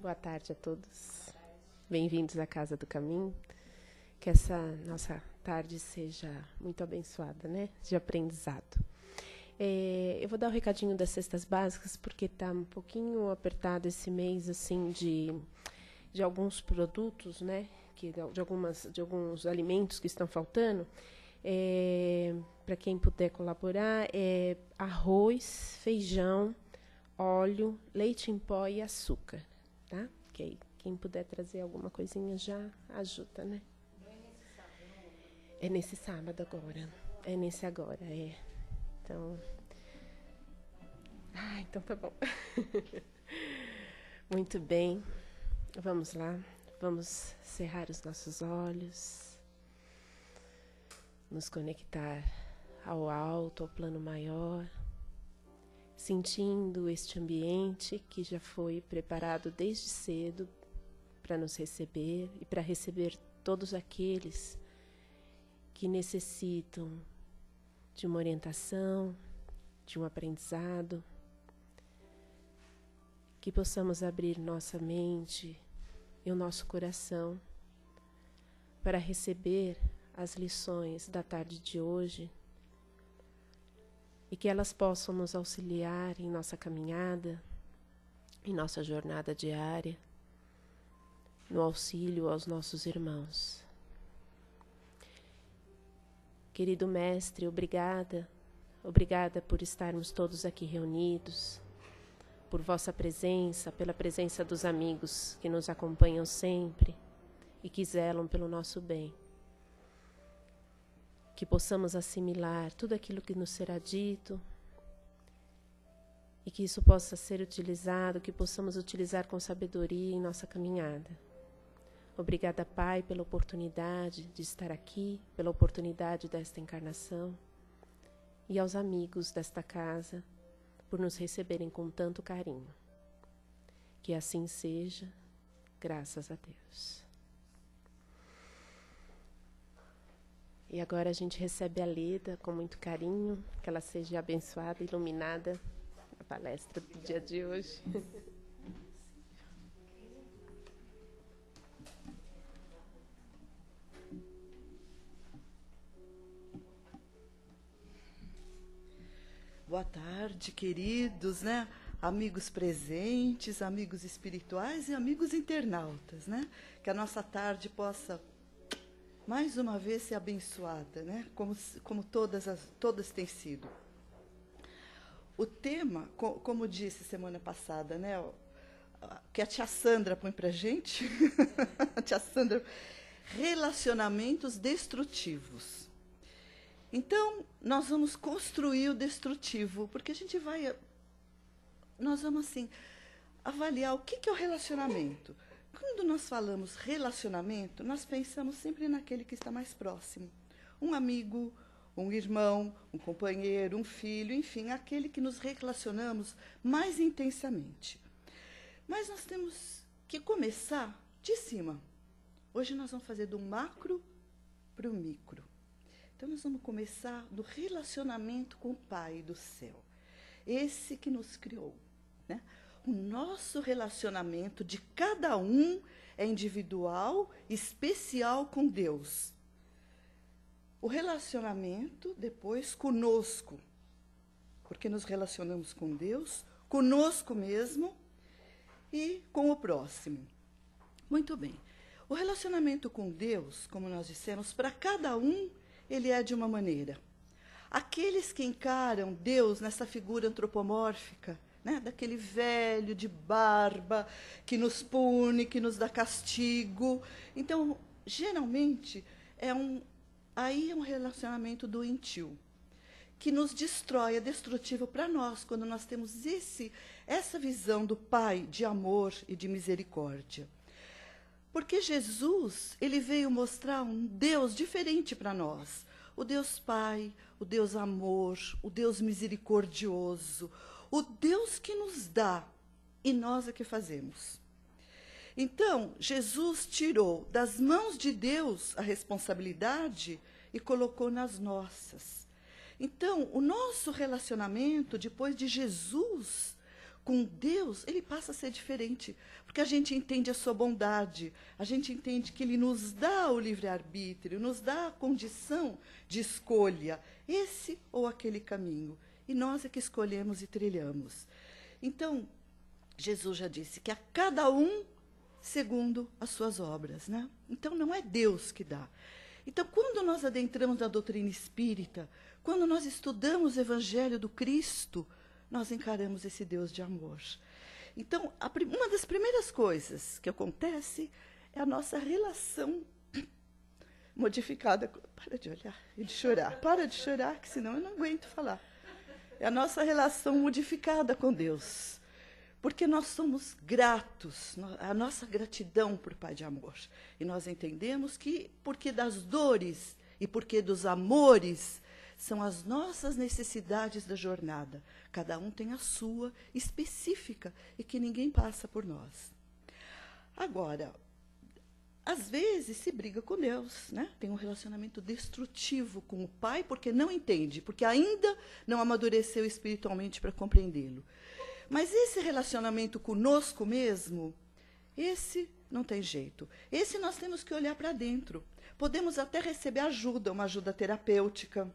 Boa tarde a todos. Bem-vindos à Casa do Caminho. Que essa nossa tarde seja muito abençoada, né? De aprendizado. Eu vou dar o recadinho das cestas básicas, porque está um pouquinho apertado esse mês, assim, de alguns produtos, né? De alguns alimentos que estão faltando. Para quem puder colaborar, arroz, feijão, óleo, leite em pó e açúcar, tá? Ok. Quem puder trazer alguma coisinha já ajuda, né? É nesse sábado agora. É nesse agora, é. Então tá bom. Muito bem. Vamos lá. Vamos cerrar os nossos olhos. Nos conectar ao alto, ao plano maior. Sentindo este ambiente que já foi preparado desde cedo para nos receber e para receber todos aqueles que necessitam de uma orientação, de um aprendizado, que possamos abrir nossa mente e o nosso coração para receber as lições da tarde de hoje e que elas possam nos auxiliar em nossa caminhada, em nossa jornada diária, no auxílio aos nossos irmãos. Querido Mestre, obrigada por estarmos todos aqui reunidos, por vossa presença, pela presença dos amigos que nos acompanham sempre e que zelam pelo nosso bem. Que possamos assimilar tudo aquilo que nos será dito e que isso possa ser utilizado, que possamos utilizar com sabedoria em nossa caminhada. Obrigada, Pai, pela oportunidade de estar aqui, pela oportunidade desta encarnação, e aos amigos desta casa, por nos receberem com tanto carinho. Que assim seja, graças a Deus. E agora a gente recebe a Leda com muito carinho, que ela seja abençoada e iluminada na palestra do dia de hoje. Boa tarde, queridos, né? Amigos presentes, amigos espirituais e amigos internautas, né? Que a nossa tarde possa, mais uma vez, ser abençoada, né? Como todas têm sido. O tema, como disse semana passada, né? Que a tia Sandra põe pra gente, a tia Sandra, relacionamentos destrutivos. Então, nós vamos construir o destrutivo, porque nós vamos, assim, avaliar o que é o relacionamento. Quando nós falamos relacionamento, nós pensamos sempre naquele que está mais próximo. Um amigo, um irmão, um companheiro, um filho, enfim, aquele que nos relacionamos mais intensamente. Mas nós temos que começar de cima. Hoje nós vamos fazer do macro para o micro. Então, nós vamos começar do relacionamento com o Pai do céu. Esse que nos criou, né? O nosso relacionamento de cada um é individual, especial com Deus. O relacionamento, depois, conosco, porque nos relacionamos com Deus, conosco mesmo e com o próximo. Muito bem. O relacionamento com Deus, como nós dissemos, para cada um, ele é de uma maneira. Aqueles que encaram Deus nessa figura antropomórfica, né, daquele velho de barba, que nos pune, que nos dá castigo. Então, geralmente, aí é um relacionamento doentio, que nos destrói, é destrutivo para nós, quando nós temos essa visão do Pai de amor e de misericórdia. Porque Jesus, ele veio mostrar um Deus diferente para nós. O Deus Pai, o Deus amor, o Deus misericordioso, o Deus que nos dá e nós é que fazemos. Então, Jesus tirou das mãos de Deus a responsabilidade e colocou nas nossas. Então, o nosso relacionamento, depois de Jesus com Deus, ele passa a ser diferente, porque a gente entende a sua bondade, a gente entende que ele nos dá o livre-arbítrio, nos dá a condição de escolha, esse ou aquele caminho. E nós é que escolhemos e trilhamos. Então, Jesus já disse que a cada um segundo as suas obras, né? Então, não é Deus que dá. Então, quando nós adentramos na doutrina espírita, quando nós estudamos o Evangelho do Cristo, nós encaramos esse Deus de amor. Então, uma das primeiras coisas que acontece é a nossa relação modificada. Para de olhar e de chorar. Para de chorar, que senão eu não aguento falar. É a nossa relação modificada com Deus. Porque nós somos gratos, a nossa gratidão por Pai de amor. E nós entendemos que, porque das dores e porque dos amores, são as nossas necessidades da jornada. Cada um tem a sua específica e que ninguém passa por nós. Agora, às vezes se briga com Deus, né? Tem um relacionamento destrutivo com o Pai porque não entende, porque ainda não amadureceu espiritualmente para compreendê-lo. Mas esse relacionamento conosco mesmo, esse não tem jeito. Esse nós temos que olhar para dentro. Podemos até receber ajuda, uma ajuda terapêutica,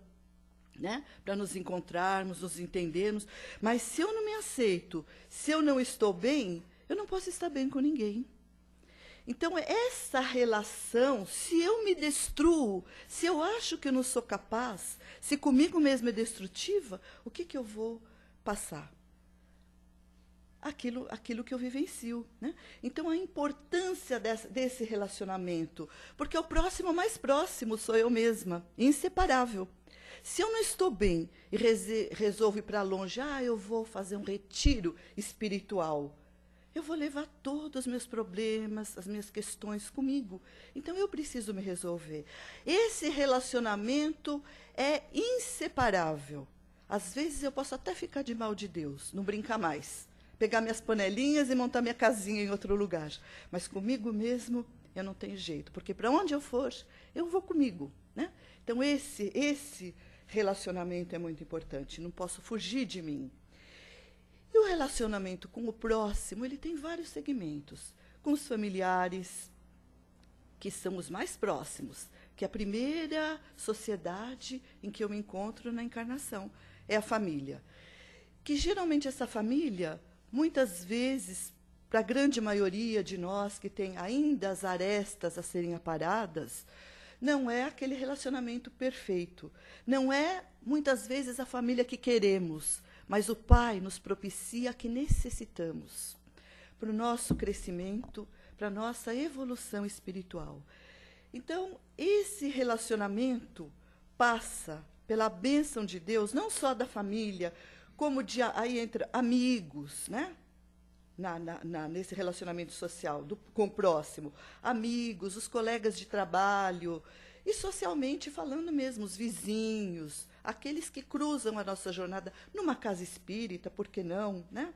né? Para nos encontrarmos, nos entendermos. Mas se eu não me aceito, se eu não estou bem, eu não posso estar bem com ninguém. Então, essa relação, se eu me destruo, se eu acho que eu não sou capaz, se comigo mesmo é destrutiva, o que eu vou passar? Aquilo que eu vivencio, né? Então, a importância desse relacionamento, porque o próximo mais próximo sou eu mesma, inseparável. Se eu não estou bem e resolvo ir para longe, eu vou fazer um retiro espiritual, eu vou levar todos os meus problemas, as minhas questões comigo. Então, eu preciso me resolver. Esse relacionamento é inseparável. Às vezes, eu posso até ficar de mal de Deus, não brincar mais. Pegar minhas panelinhas e montar minha casinha em outro lugar. Mas comigo mesmo, eu não tenho jeito. Porque para onde eu for, eu vou comigo, né? Então, esse relacionamento é muito importante. Não posso fugir de mim. E o relacionamento com o próximo, ele tem vários segmentos. Com os familiares, que são os mais próximos, que é a primeira sociedade em que eu me encontro na encarnação, é a família. Que geralmente essa família, muitas vezes, para a grande maioria de nós que tem ainda as arestas a serem aparadas, não é aquele relacionamento perfeito. Não é, muitas vezes, a família que queremos, mas o Pai nos propicia a que necessitamos para o nosso crescimento, para a nossa evolução espiritual. Então, esse relacionamento passa pela bênção de Deus, não só da família, como aí entre amigos, né? Nesse relacionamento social com o próximo, amigos, os colegas de trabalho, e socialmente falando mesmo, os vizinhos, aqueles que cruzam a nossa jornada numa casa espírita, por que não, né?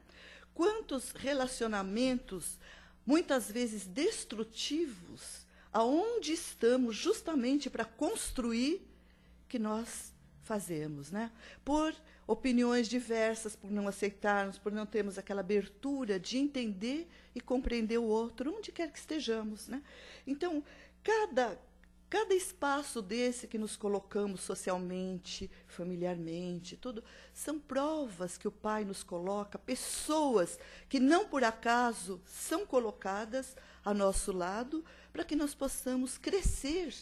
Quantos relacionamentos, muitas vezes destrutivos, aonde estamos justamente para construir, que nós fazemos, né? Por opiniões diversas, por não aceitarmos, por não termos aquela abertura de entender e compreender o outro, onde quer que estejamos, né? Então, cada espaço desse que nos colocamos socialmente, familiarmente, tudo, são provas que o Pai nos coloca, pessoas que não por acaso são colocadas a nosso lado, para que nós possamos crescer,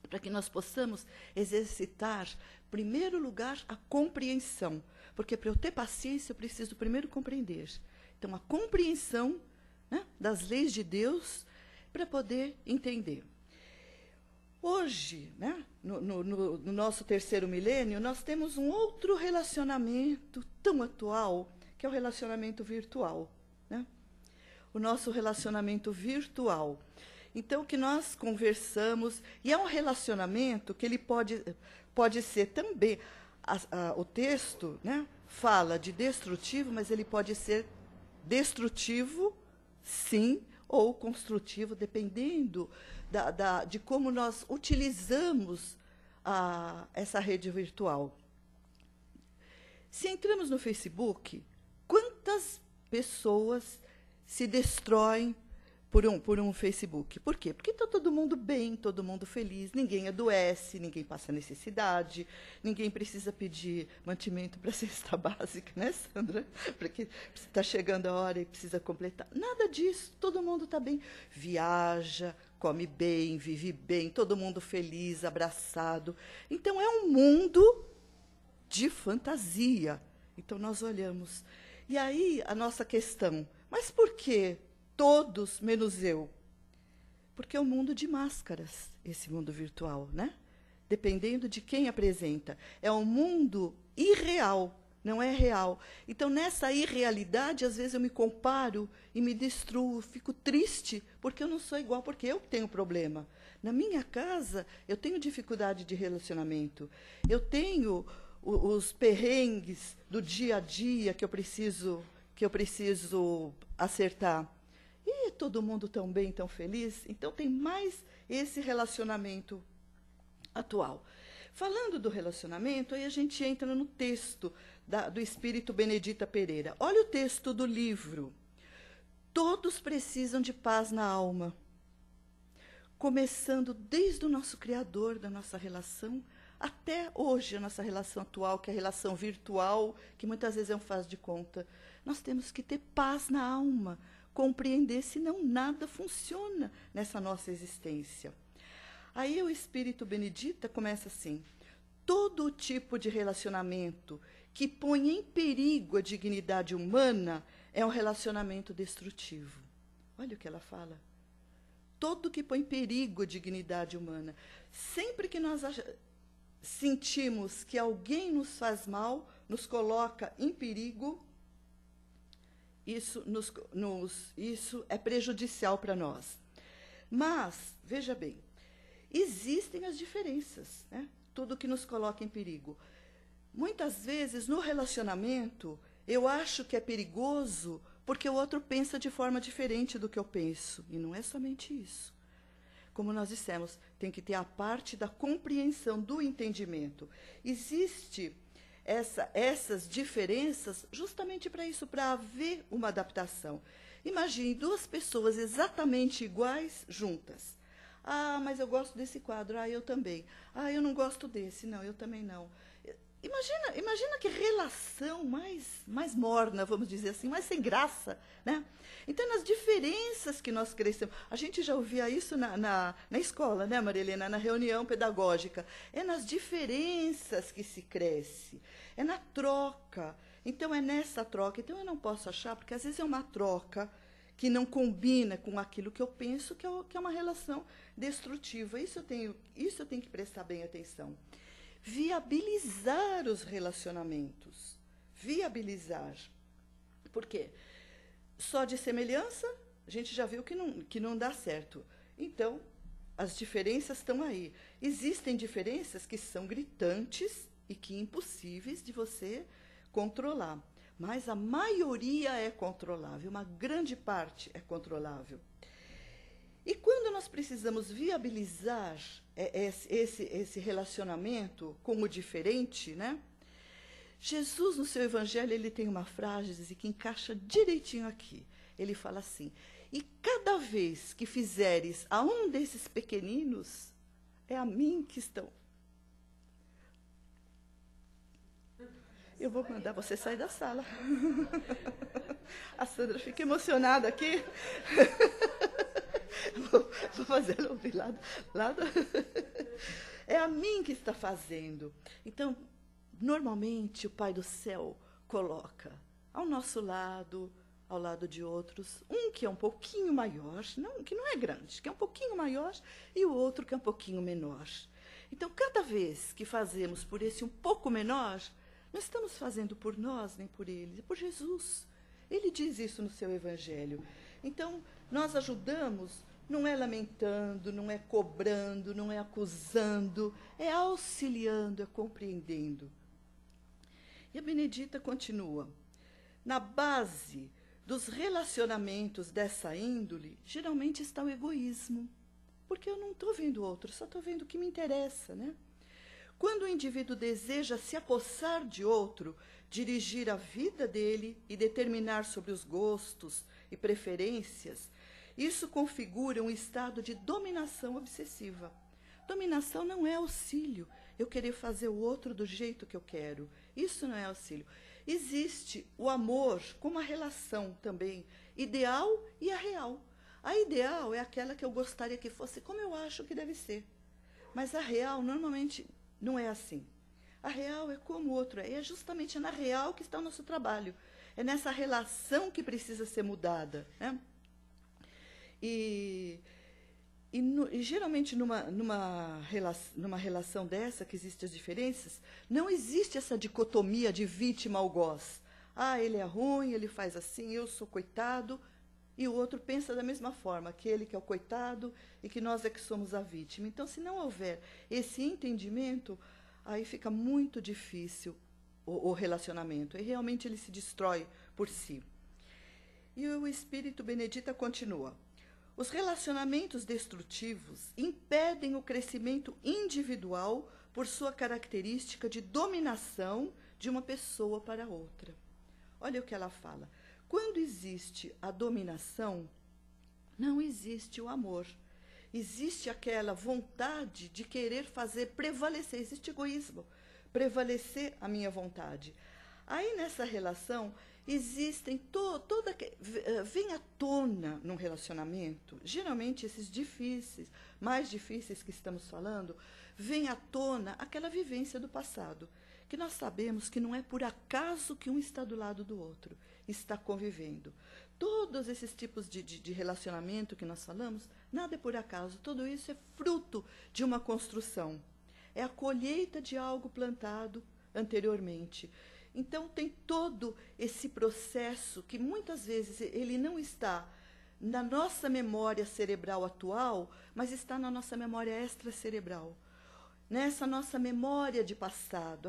para que nós possamos exercitar, em primeiro lugar, a compreensão. Porque para eu ter paciência, eu preciso primeiro compreender. Então, a compreensão, né, das leis de Deus, para poder entender. Hoje, né, no nosso terceiro milênio, nós temos um outro relacionamento tão atual, que é o relacionamento virtual, né? O nosso relacionamento virtual. Então, que nós conversamos, e é um relacionamento que ele pode ser também, o texto, né, fala de destrutivo, mas ele pode ser destrutivo, sim, ou construtivo, dependendo de como nós utilizamos essa rede virtual. Se entramos no Facebook, quantas pessoas se destroem por um Facebook. Por quê? Porque está todo mundo bem, todo mundo feliz, ninguém adoece, ninguém passa necessidade, ninguém precisa pedir mantimento para a cesta básica, né, Sandra? Porque está chegando a hora e precisa completar. Nada disso, todo mundo está bem. Viaja, come bem, vive bem, todo mundo feliz, abraçado. Então, é um mundo de fantasia. Então, nós olhamos. E aí, a nossa questão, mas por quê? Todos, menos eu. Porque é um mundo de máscaras, esse mundo virtual, né? Dependendo de quem apresenta. É um mundo irreal, não é real. Então, nessa irrealidade, às vezes eu me comparo e me destruo, fico triste, porque eu não sou igual, porque eu tenho problema. Na minha casa, eu tenho dificuldade de relacionamento. Eu tenho os perrengues do dia a dia que eu preciso acertar. E todo mundo tão bem, tão feliz. Então, tem mais esse relacionamento atual. Falando do relacionamento, aí a gente entra no texto do Espírito Benedita Pereira. Olha o texto do livro. Todos precisam de paz na alma. Começando desde o nosso Criador, da nossa relação, até hoje, a nossa relação atual, que é a relação virtual, que muitas vezes é um faz de conta. Nós temos que ter paz na alma, compreender, senão nada funciona nessa nossa existência. Aí o Espírito Benedita começa assim: todo tipo de relacionamento que põe em perigo a dignidade humana é um relacionamento destrutivo. Olha o que ela fala. Todo que põe em perigo a dignidade humana. Sempre que nós sentimos que alguém nos faz mal, nos coloca em perigo, isso é prejudicial para nós. Mas, veja bem, existem as diferenças, né? Tudo que nos coloca em perigo. Muitas vezes, no relacionamento, eu acho que é perigoso porque o outro pensa de forma diferente do que eu penso. E não é somente isso. Como nós dissemos, tem que ter a parte da compreensão, do entendimento. Existe essas diferenças justamente para isso, para haver uma adaptação. Imagine duas pessoas exatamente iguais juntas. Ah, mas eu gosto desse quadro. Ah, eu também. Ah, eu não gosto desse. Não, eu também não. Imagina que relação mais morna, vamos dizer assim, mais sem graça, né? Então, nas diferenças que nós crescemos, a gente já ouvia isso na escola, né, Maria Helena, na reunião pedagógica. É nas diferenças que se cresce, é na troca. Então, é nessa troca. Então, eu não posso achar, porque às vezes é uma troca que não combina com aquilo que eu penso que é uma relação destrutiva. Isso eu tenho que prestar bem atenção. Viabilizar os relacionamentos. Viabilizar. Por quê? Só de semelhança, a gente já viu que não dá certo. Então, as diferenças estão aí. Existem diferenças que são gritantes e que impossíveis de você controlar. Mas a maioria é controlável, uma grande parte é controlável. E quando nós precisamos viabilizar esse relacionamento com o diferente, né? Jesus, no seu evangelho, ele tem uma frase que encaixa direitinho aqui. Ele fala assim: e cada vez que fizeres a um desses pequeninos, é a mim que estão. Eu vou mandar você sair da sala. A Sandra fica emocionada aqui. Vou fazer ela ouvir lado. É a mim que está fazendo. Então, normalmente, o Pai do Céu coloca ao nosso lado, ao lado de outros, um que é um pouquinho maior, que não é grande, que é um pouquinho maior, e o outro que é um pouquinho menor. Então, cada vez que fazemos por esse um pouco menor, não estamos fazendo por nós, nem por ele, é por Jesus. Ele diz isso no seu evangelho. Então, nós ajudamos, não é lamentando, não é cobrando, não é acusando, é auxiliando, é compreendendo. E a Benedita continua: na base dos relacionamentos dessa índole, geralmente está o egoísmo, porque eu não estou vendo o outro, só estou vendo o que me interessa, né? Quando o indivíduo deseja se apossar de outro, dirigir a vida dele e determinar sobre os gostos e preferências, isso configura um estado de dominação obsessiva. Dominação não é auxílio, eu querer fazer o outro do jeito que eu quero. Isso não é auxílio. Existe o amor como uma relação também, ideal e a real. A ideal é aquela que eu gostaria que fosse como eu acho que deve ser. Mas a real, normalmente, não é assim. A real é como o outro é. E é justamente na real que está o nosso trabalho. É nessa relação que precisa ser mudada, né? E geralmente, numa relação dessa, que existem as diferenças, não existe essa dicotomia de vítima-algoz. Ah, ele é ruim, ele faz assim, eu sou coitado, e o outro pensa da mesma forma, que ele que é o coitado e que nós é que somos a vítima. Então, se não houver esse entendimento, aí fica muito difícil o relacionamento, e realmente ele se destrói por si. E o Espírito Benedita continua. Os relacionamentos destrutivos impedem o crescimento individual por sua característica de dominação de uma pessoa para outra. Olha o que ela fala. Quando existe a dominação, não existe o amor. Existe aquela vontade de querer fazer prevalecer, existe egoísmo, prevalecer a minha vontade. Aí nessa relação existem vem à tona num relacionamento, geralmente esses difíceis, mais difíceis que estamos falando, vem à tona aquela vivência do passado, que nós sabemos que não é por acaso que um está do lado do outro, está convivendo. Todos esses tipos de relacionamento que nós falamos, nada é por acaso, tudo isso é fruto de uma construção. É a colheita de algo plantado anteriormente. Então, tem todo esse processo que, muitas vezes, ele não está na nossa memória cerebral atual, mas está na nossa memória extracerebral. Nessa nossa memória de passado,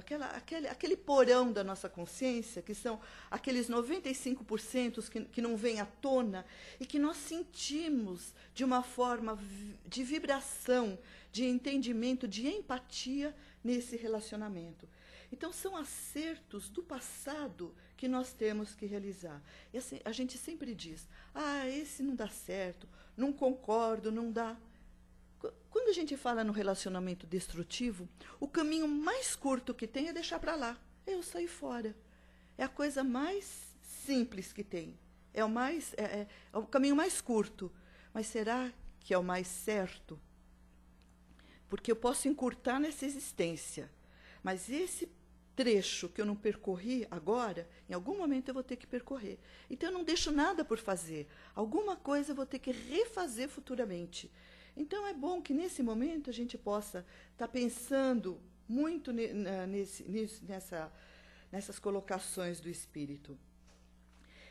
aquele porão da nossa consciência, que são aqueles 95% que não vêm à tona e que nós sentimos de uma forma de vibração, de entendimento, de empatia nesse relacionamento. Então, são acertos do passado que nós temos que realizar. E assim, a gente sempre diz, esse não dá certo, não concordo, não dá. Quando a gente fala no relacionamento destrutivo, o caminho mais curto que tem é deixar para lá. Eu sair fora. É a coisa mais simples que tem. É o caminho mais curto. Mas será que é o mais certo? Porque eu posso encurtar nessa existência. Mas esse trecho que eu não percorri agora, em algum momento eu vou ter que percorrer. Então, eu não deixo nada por fazer. Alguma coisa eu vou ter que refazer futuramente. Então, é bom que, nesse momento, a gente possa estar pensando muito nessas colocações do Espírito.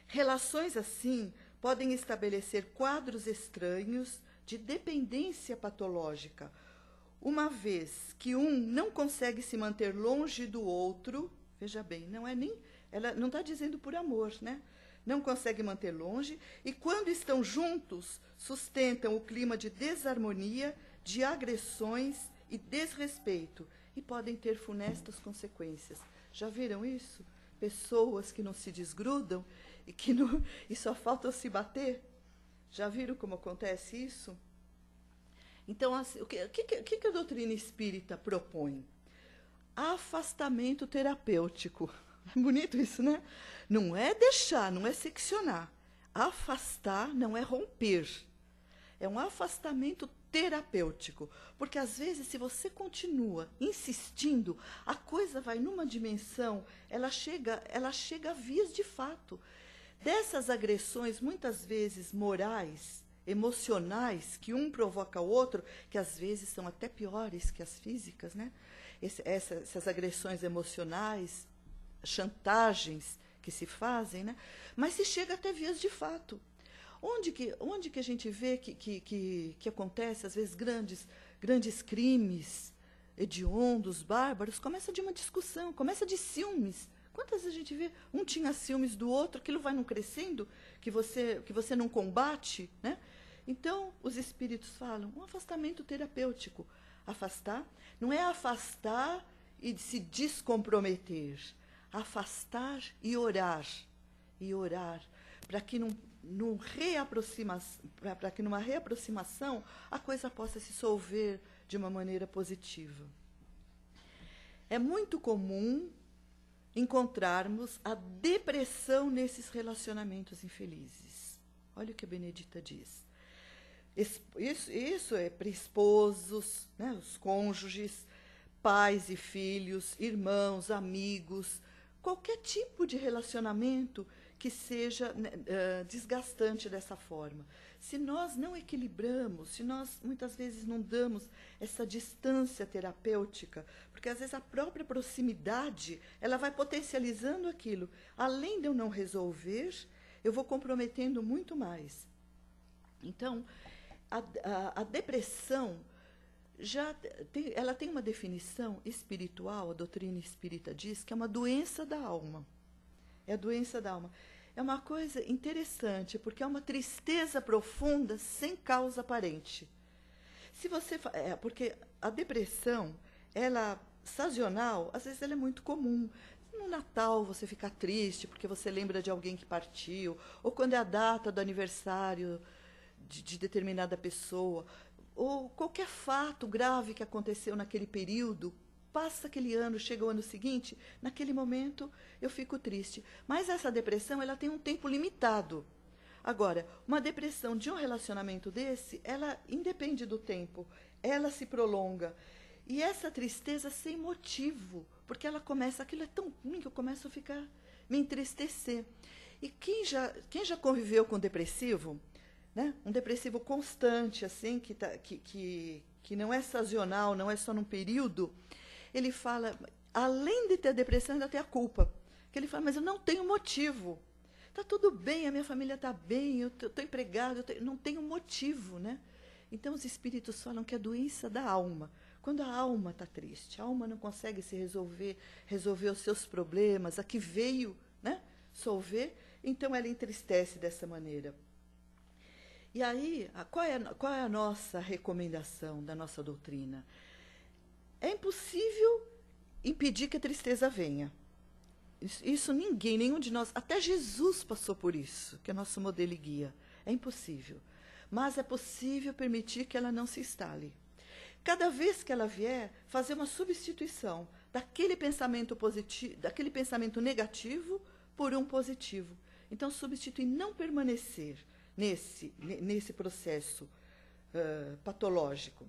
Relações assim podem estabelecer quadros estranhos de dependência patológica, uma vez que um não consegue se manter longe do outro, veja bem, ela não está dizendo por amor, né? Não consegue manter longe, e quando estão juntos, sustentam o clima de desarmonia, de agressões e desrespeito, e podem ter funestas consequências. Já viram isso? Pessoas que não se desgrudam e só falta se bater? Já viram como acontece isso? Então, assim, o que a doutrina espírita propõe? Afastamento terapêutico. É bonito isso, né? Não é deixar, não é seccionar. Afastar não é romper. É um afastamento terapêutico. Porque, às vezes, se você continua insistindo, a coisa vai numa dimensão, ela chega a vias de fato. Dessas agressões, muitas vezes morais, emocionais, que um provoca o outro, que às vezes são até piores que as físicas, né? Essas agressões emocionais, chantagens que se fazem, né? Mas se chega até vias de fato. Onde que a gente vê que acontece, às vezes, grandes crimes hediondos, bárbaros, começa de uma discussão, começa de ciúmes. Quantas vezes a gente vê, um tinha ciúmes do outro, aquilo vai não crescendo, que você não combate, né? Então, os espíritos falam, um afastamento terapêutico. Afastar não é afastar e se descomprometer. Afastar e orar. E orar para que para que numa reaproximação a coisa possa se solver de uma maneira positiva. É muito comum encontrarmos a depressão nesses relacionamentos infelizes. Olha o que a Benedita diz. Isso é para esposos, né, os cônjuges, pais e filhos, irmãos, amigos, qualquer tipo de relacionamento que seja desgastante dessa forma. Se nós não equilibramos, se nós muitas vezes não damos essa distância terapêutica, porque às vezes a própria proximidade, ela vai potencializando aquilo. Além de eu não resolver, eu vou comprometendo muito mais. Então, a depressão ela tem uma definição espiritual, a doutrina espírita diz que é uma doença da alma. É a doença da alma. É uma coisa interessante, porque é uma tristeza profunda sem causa aparente. Porque a depressão, ela sazonal, às vezes ela é muito comum. No Natal você fica triste porque você lembra de alguém que partiu, ou quando é a data do aniversário de determinada pessoa, ou qualquer fato grave que aconteceu naquele período, passa aquele ano, chega o ano seguinte, naquele momento eu fico triste. Mas essa depressão, ela tem um tempo limitado. Agora, uma depressão de um relacionamento desse, ela independe do tempo, ela se prolonga. E essa tristeza sem motivo, porque ela começa, aquilo é tão ruim que eu começo a me entristecer. E quem já conviveu com depressivo, né? Um depressivo constante, assim, que não é sazonal, não é só num período, ele fala, além de ter a depressão, ainda tem a culpa. Que ele fala, mas eu não tenho motivo. Está tudo bem, a minha família está bem, eu estou empregado, não tenho motivo, né? Então, os espíritos falam que é a doença da alma. Quando a alma está triste, a alma não consegue se resolver os seus problemas, a que veio, né, solver, então ela entristece dessa maneira. E aí, qual é a nossa recomendação da nossa doutrina? É impossível impedir que a tristeza venha. Isso nenhum de nós, até Jesus passou por isso, que é nosso modelo e guia. É impossível. Mas é possível permitir que ela não se instale. Cada vez que ela vier, fazer uma substituição daquele pensamento positivo, daquele pensamento negativo por um positivo. Então, substituir, não permanecer nesse processo patológico.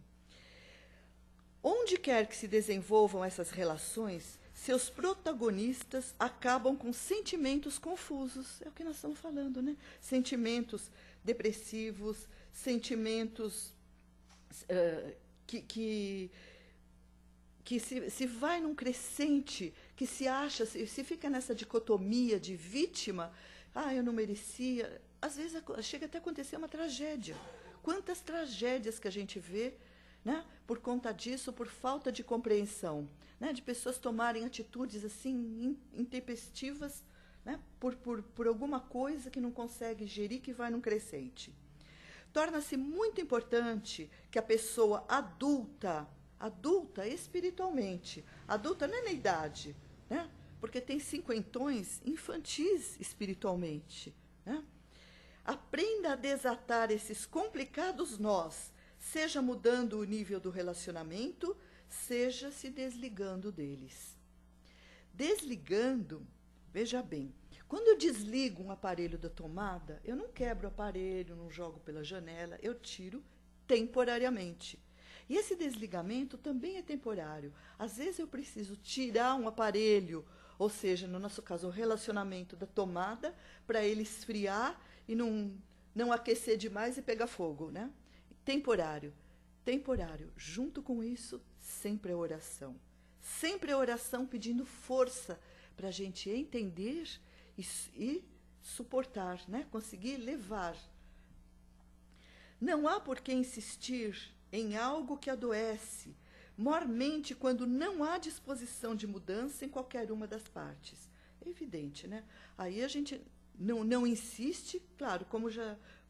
Onde quer que se desenvolvam essas relações, seus protagonistas acabam com sentimentos confusos. É o que nós estamos falando, né? Sentimentos depressivos, sentimentos que se vai num crescente, que se acha, se fica nessa dicotomia de vítima, eu não merecia. Às vezes chega até a acontecer uma tragédia. Quantas tragédias que a gente vê, né, por conta disso, por falta de compreensão, né, de pessoas tomarem atitudes assim intempestivas, né, por alguma coisa que não consegue gerir, que vai num crescente. Torna-se muito importante que a pessoa adulta espiritualmente, adulta não é na idade, né, porque tem cinquentões infantis espiritualmente, né, aprenda a desatar esses complicados nós, seja mudando o nível do relacionamento, seja se desligando deles. Desligando, veja bem, quando eu desligo um aparelho da tomada, eu não quebro o aparelho, não jogo pela janela, eu tiro temporariamente. E esse desligamento também é temporário. Às vezes eu preciso tirar um aparelho, ou seja, no nosso caso, o relacionamento da tomada, para ele esfriar e não aquecer demais e pegar fogo, né? Temporário. Junto com isso, sempre a oração. Sempre a oração pedindo força para a gente entender e suportar, né? Conseguir levar. Não há por que insistir em algo que adoece, mormente quando não há disposição de mudança em qualquer uma das partes. É evidente, né? Aí a gente não insiste, claro, como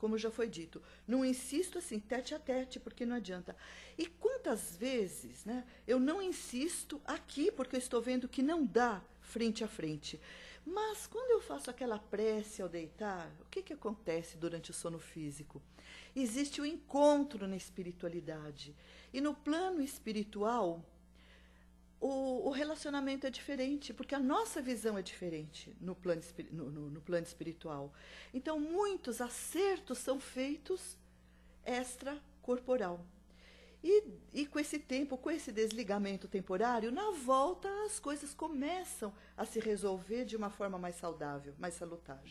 como já foi dito. Não insisto assim, tete a tete, porque não adianta. E quantas vezes, né, eu não insisto aqui, porque eu estou vendo que não dá frente a frente. Mas quando eu faço aquela prece ao deitar, o que acontece durante o sono físico? Existe o encontro na espiritualidade. E no plano espiritual, o relacionamento é diferente, porque a nossa visão é diferente no plano espiritual. Então, muitos acertos são feitos extracorporal. E com esse tempo, com esse desligamento temporário, na volta as coisas começam a se resolver de uma forma mais saudável, mais salutar.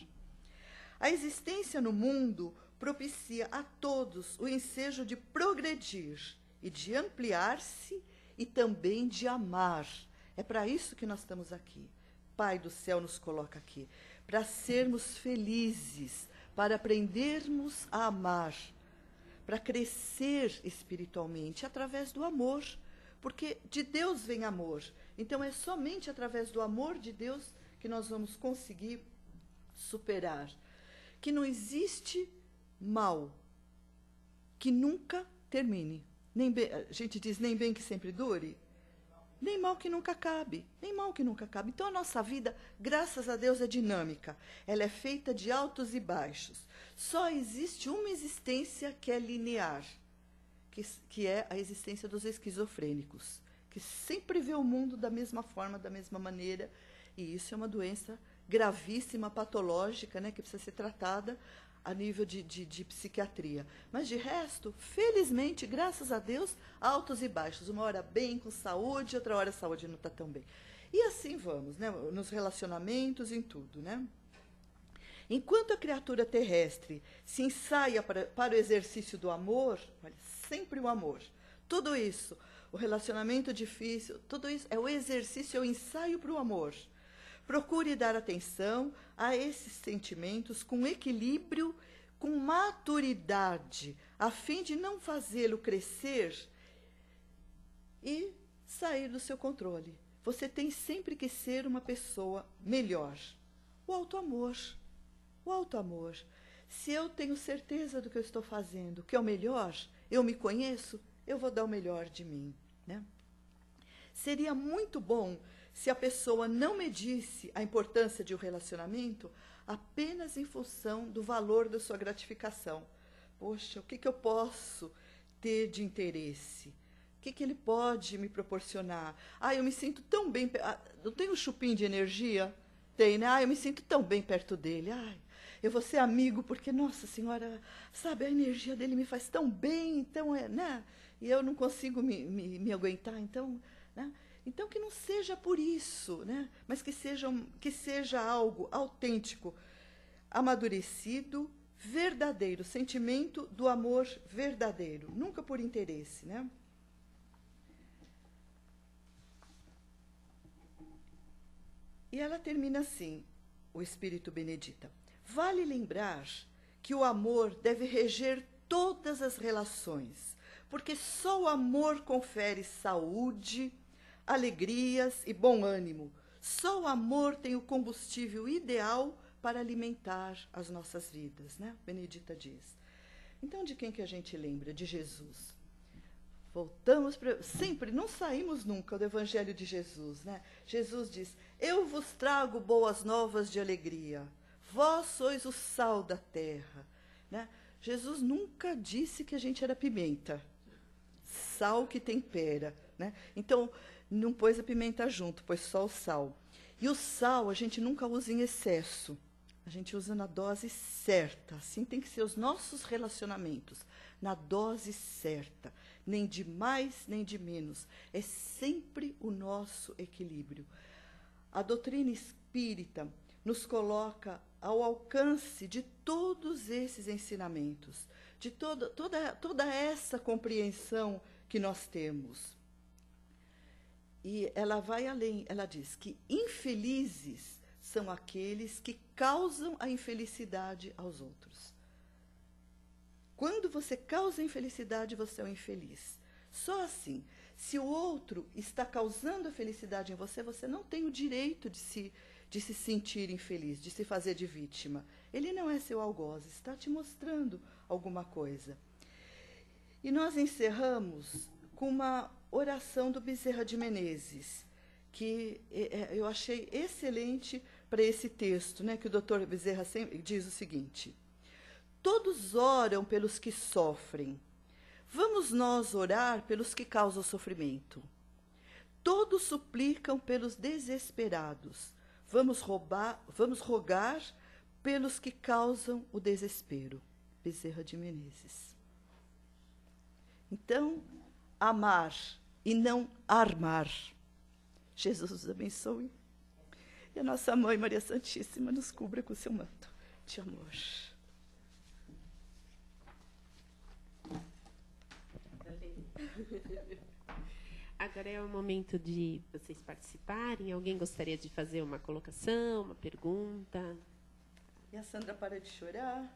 A existência no mundo propicia a todos o ensejo de progredir e de ampliar-se e também de amar. É para isso que nós estamos aqui. Pai do céu nos coloca aqui, para sermos felizes, para aprendermos a amar, para crescer espiritualmente através do amor, porque de Deus vem amor. Então é somente através do amor de Deus que nós vamos conseguir superar. Que não existe mal que nunca termine. Nem bem, a gente diz nem bem que sempre dure, nem mal que nunca acabe, nem mal que nunca acabe. Então a nossa vida, graças a Deus, é dinâmica. Ela é feita de altos e baixos. Só existe uma existência que é linear, que é a existência dos esquizofrênicos, que sempre vê o mundo da mesma forma, da mesma maneira, e isso é uma doença gravíssima, patológica, né, que precisa ser tratada a nível de psiquiatria. Mas, de resto, felizmente, graças a Deus, altos e baixos. Uma hora bem, com saúde, outra hora a saúde não está tão bem. E assim vamos, né, nos relacionamentos, em tudo, né? Enquanto a criatura terrestre se ensaia para o exercício do amor, olha, sempre o amor, tudo isso, o relacionamento difícil, tudo isso é o exercício, é o ensaio para o amor. Procure dar atenção a esses sentimentos com equilíbrio, com maturidade, a fim de não fazê-lo crescer e sair do seu controle. Você tem sempre que ser uma pessoa melhor. O auto-amor. O auto-amor. Se eu tenho certeza do que eu estou fazendo, que é o melhor, eu me conheço, eu vou dar o melhor de mim, né? Seria muito bom se a pessoa não medisse a importância de um relacionamento apenas em função do valor da sua gratificação. Poxa, o que eu posso ter de interesse? O que ele pode me proporcionar? Ah, eu me sinto tão bem... não tem um chupim de energia? Tem, né? Ah, eu me sinto tão bem perto dele. Ai, eu vou ser amigo porque, nossa senhora, sabe, a energia dele me faz tão bem, então, né? E eu não consigo me aguentar, então, né? Então, que não seja por isso, né? Mas que seja algo autêntico, amadurecido, verdadeiro, sentimento do amor verdadeiro, nunca por interesse, né? E ela termina assim, o Espírito Benedita. Vale lembrar que o amor deve reger todas as relações, porque só o amor confere saúde, alegrias e bom ânimo. Só o amor tem o combustível ideal para alimentar as nossas vidas, né? Benedita diz. Então, de quem que a gente lembra? De Jesus. Voltamos para... Sempre, não saímos nunca do Evangelho de Jesus, né? Jesus diz, eu vos trago boas novas de alegria. Vós sois o sal da terra, né? Jesus nunca disse que a gente era pimenta. Sal que tempera, né? Então, não pôs a pimenta junto, pôs só o sal. E o sal a gente nunca usa em excesso. A gente usa na dose certa. Assim tem que ser os nossos relacionamentos. Na dose certa. Nem de mais, nem de menos. É sempre o nosso equilíbrio. A doutrina espírita nos coloca ao alcance de todos esses ensinamentos, de toda essa compreensão que nós temos. E ela vai além, ela diz que infelizes são aqueles que causam a infelicidade aos outros. Quando você causa infelicidade, você é um infeliz. Só assim, se o outro está causando a felicidade em você, você não tem o direito de de se sentir infeliz, de se fazer de vítima. Ele não é seu algoz, está te mostrando alguma coisa. E nós encerramos com uma oração do Bezerra de Menezes, que eu achei excelente para esse texto, né, que o doutor Bezerra sempre diz o seguinte: todos oram pelos que sofrem. Vamos nós orar pelos que causam sofrimento. Todos suplicam pelos desesperados. Vamos rogar pelos que causam o desespero. Bezerra de Menezes. Então, amar e não armar. Jesus os abençoe. E a nossa Mãe Maria Santíssima nos cubra com o seu manto de amor. Agora é o momento de vocês participarem. Alguém gostaria de fazer uma colocação, uma pergunta? E a Sandra para de chorar.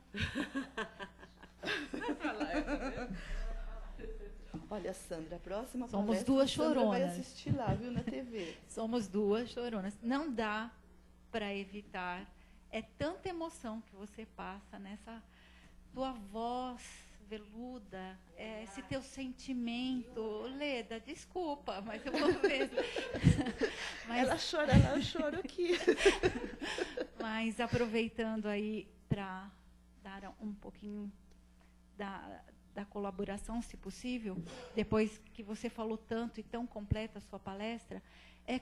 Olha, Sandra, a próxima Somos palestra, duas a Sandra choronas. vai assistir lá, viu, na TV. Somos duas choronas. Não dá para evitar. É tanta emoção que você passa nessa tua voz veluda, esse teu sentimento. Leda, desculpa, mas eu vou ver. Mas, Ela chora lá, eu choro aqui. mas aproveitando aí para dar um pouquinho da colaboração, se possível, depois que você falou tanto e tão completa a sua palestra,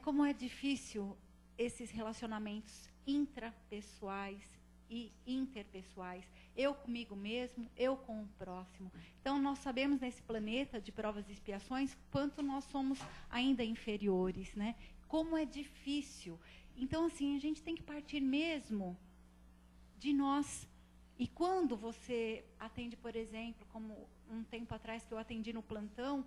como é difícil esses relacionamentos intrapessoais e interpessoais. Eu comigo mesmo, eu com o próximo. Então, nós sabemos nesse planeta de provas e expiações quanto nós somos ainda inferiores, né? Como é difícil. Então, assim, a gente tem que partir mesmo de nós. E quando você atende, por exemplo, como um tempo atrás que eu atendi no plantão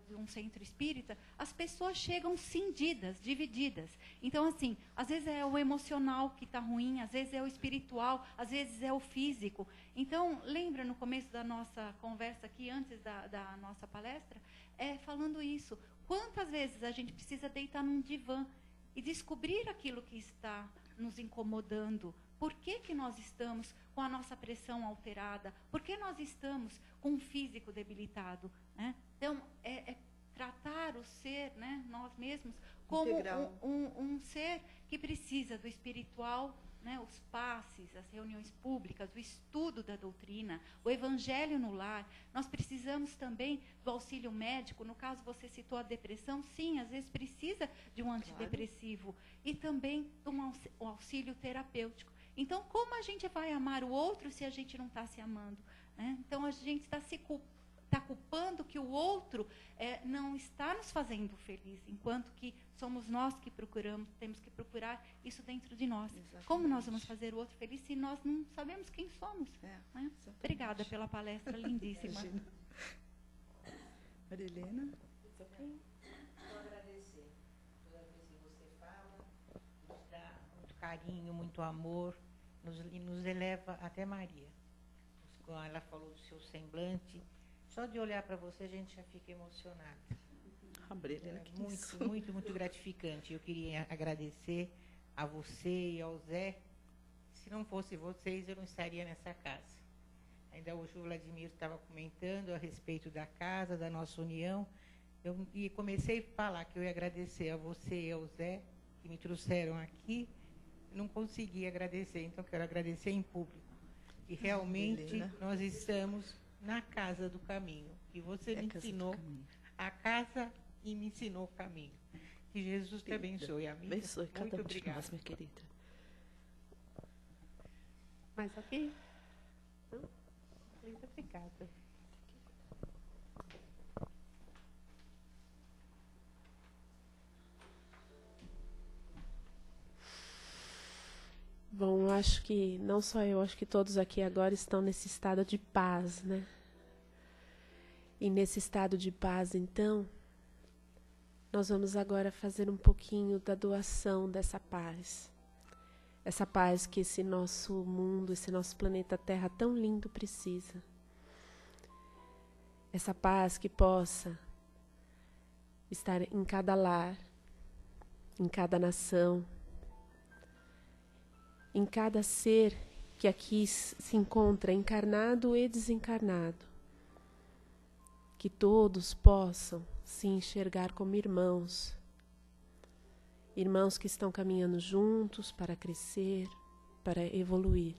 de um centro espírita, as pessoas chegam cindidas, divididas. Então, assim, às vezes é o emocional que está ruim, às vezes é o espiritual, às vezes é o físico. Então, lembra no começo da nossa conversa aqui, antes da nossa palestra, falando isso. Quantas vezes a gente precisa deitar num divã e descobrir aquilo que está nos incomodando? Por que nós estamos com a nossa pressão alterada? Por que nós estamos com o físico debilitado? Né? Então, tratar o ser, né, nós mesmos, como um ser que precisa do espiritual, né, os passes, as reuniões públicas, o estudo da doutrina, o evangelho no lar. Nós precisamos também do auxílio médico. No caso, você citou a depressão. Sim, às vezes precisa de um antidepressivo. Claro. E também um auxílio terapêutico. Então, como a gente vai amar o outro se a gente não está se amando? Né? Então, a gente está culpando que o outro não está nos fazendo feliz, enquanto que somos nós que temos que procurar isso dentro de nós. Exatamente. Como nós vamos fazer o outro feliz se nós não sabemos quem somos? Né? Obrigada pela palestra lindíssima. Maria Helena? Vou agradecer. Toda vez que você fala, nos dá muito carinho, muito amor, nos eleva até Maria. Quando ela falou do seu semblante, só de olhar para você a gente já fica emocionada. Muito gratificante. Eu queria agradecer a você e ao Zé. Se não fosse vocês, eu não estaria nessa casa. Ainda hoje o Vladimir estava comentando a respeito da casa, da nossa união. E comecei a falar que eu ia agradecer a você e ao Zé, que me trouxeram aqui. Não consegui agradecer, então quero agradecer em público. E realmente nós estamos na casa do caminho. Que você me ensinou a casa e me ensinou o caminho. Que Jesus te abençoe, amiga. Abençoe cada um de nós, minha querida. Mais alguém? Muito obrigada. Bom, eu acho que, não só eu, acho que todos aqui agora estão nesse estado de paz, né? E nesse estado de paz, então, nós vamos agora fazer um pouquinho da doação dessa paz. Essa paz que esse nosso mundo, esse nosso planeta Terra tão lindo precisa. Essa paz que possa estar em cada lar, em cada nação, em cada ser que aqui se encontra, encarnado e desencarnado, que todos possam se enxergar como irmãos, irmãos que estão caminhando juntos para crescer, para evoluir.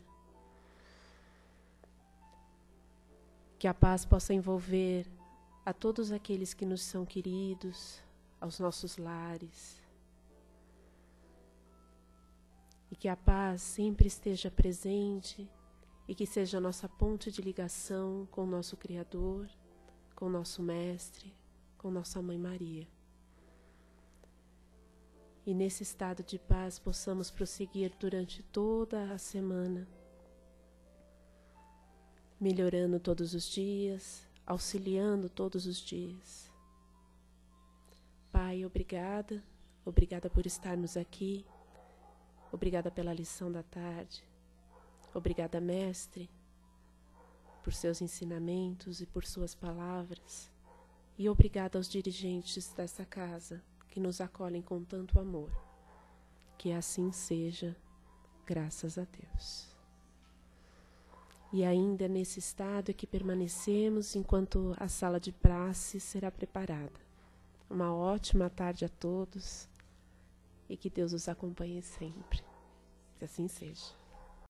Que a paz possa envolver a todos aqueles que nos são queridos, aos nossos lares. E que a paz sempre esteja presente e que seja a nossa ponte de ligação com o nosso Criador, com o nosso Mestre, com nossa Mãe Maria. E nesse estado de paz possamos prosseguir durante toda a semana, melhorando todos os dias, auxiliando todos os dias. Pai, obrigada por estarmos aqui, obrigada pela lição da tarde, obrigada, Mestre, por seus ensinamentos e por suas palavras, e obrigada aos dirigentes dessa casa, que nos acolhem com tanto amor. Que assim seja, graças a Deus. E ainda nesse estado é que permanecemos enquanto a sala de praxe será preparada. Uma ótima tarde a todos e que Deus os acompanhe sempre. Que assim seja.